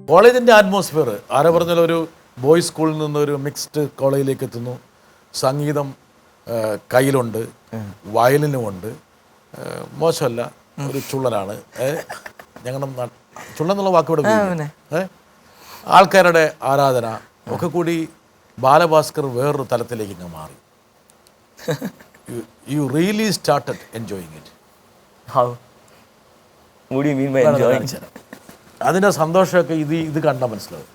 കോളേജിൻ്റെ അറ്റ്മോസ്ഫിയർ ആരെ പറഞ്ഞാലും ഒരു ബോയ്സ് സ്കൂളിൽ നിന്ന് ഒരു മിക്സ്ഡ് കോളേജിലേക്ക് എത്തുന്നു. സംഗീതം കയ്യിലുണ്ട്, വയലിനുമുണ്ട്. മോശമല്ല, ഒരു ചുള്ളനാണ്. ഞങ്ങളുടെ ചുള്ളെന്നുള്ള വാക്ക് ഇവിടെ ആൾക്കാരുടെ ആരാധന ഒക്കെ കൂടി ബാലഭാസ്കർ വേറൊരു തലത്തിലേക്ക് ഇങ്ങ് മാറി. You really started enjoying it. How? What do you mean by enjoying? അതിൻ്റെ സന്തോഷമൊക്കെ ഇത് കണ്ടാൽ മനസ്സിലാവും.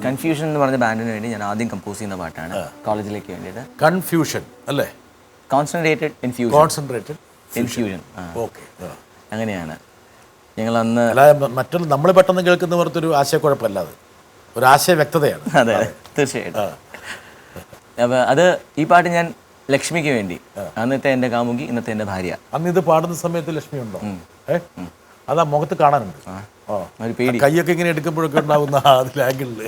കൺഫ്യൂഷൻ എന്ന് പറഞ്ഞ ബാൻഡിന് വേണ്ടി ഞാൻ ആദ്യം കമ്പോസ് ചെയ്യുന്ന പാട്ടാണ് കോളേജിലേക്ക് വേണ്ടിയിട്ട്. കൺഫ്യൂഷൻ അല്ലേ? Concentrated infusion. Concentrated infusion. Okay, അങ്ങനെയാണ് ഞങ്ങൾ അന്ന്. അല്ലാതെ മറ്റുള്ള നമ്മൾ പെട്ടെന്ന് കേൾക്കുന്ന പോലത്തെ ഒരു ആശയക്കുഴപ്പമല്ല, അത് ഒരു ആശയ വ്യക്തതയാണ്. അതെ, തീർച്ചയായിട്ടും. അപ്പോൾ അത് ഈ പാട്ട് ഞാൻ ലക്ഷ്മിക്ക് വേണ്ടി, അന്നത്തെ എൻ്റെ കാമുകി, ഇന്നത്തെ എൻ്റെ ഭാര്യ. അന്ന് ഇത് പാടുന്ന സമയത്ത് ലക്ഷ്മി ഉണ്ടോ? അതാ മുഖത്ത് കാണാനുണ്ട്. ഒരു പേടി, കൈയൊക്കെ ഇങ്ങനെ എടുക്കുമ്പോഴൊക്കെ ഉണ്ടാവുന്ന അതിൽ ആംഗിളിൽ.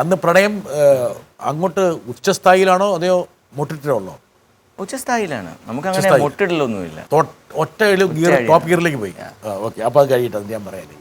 അന്ന് പ്രണയം അങ്ങോട്ട് ഉച്ചസ്ഥായിലാണോ അതെയോ മുട്ടിട്ടുള്ളോ? ഉച്ചസ്ഥായിലാണ്. നമുക്ക് അങ്ങനെ മുട്ടിടലൊന്നുമില്ല. ഒറ്റ ഗിയർ, ടോപ്പ് ഗിയറിലേക്ക് പോയി. ഓക്കെ, അപ്പോൾ അത് കഴിയട്ടെ, അത് ഞാൻ പറയാൻ.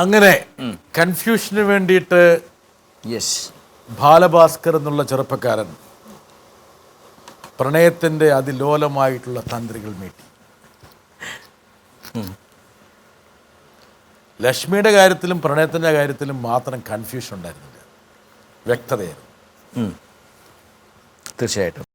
അങ്ങനെ കൺഫ്യൂഷന് വേണ്ടിയിട്ട് ബാലഭാസ്കർ എന്നുള്ള ചെറുപ്പക്കാരൻ പ്രണയത്തിൻ്റെ അതിലോലമായിട്ടുള്ള തന്ത്രികൾ മീട്ടി. ലക്ഷ്മിയുടെ കാര്യത്തിലും പ്രണയത്തിൻ്റെ കാര്യത്തിലും മാത്രം കൺഫ്യൂഷൻ ഉണ്ടായിരുന്നില്ല, വ്യക്തതയായിരുന്നു. തീർച്ചയായിട്ടും.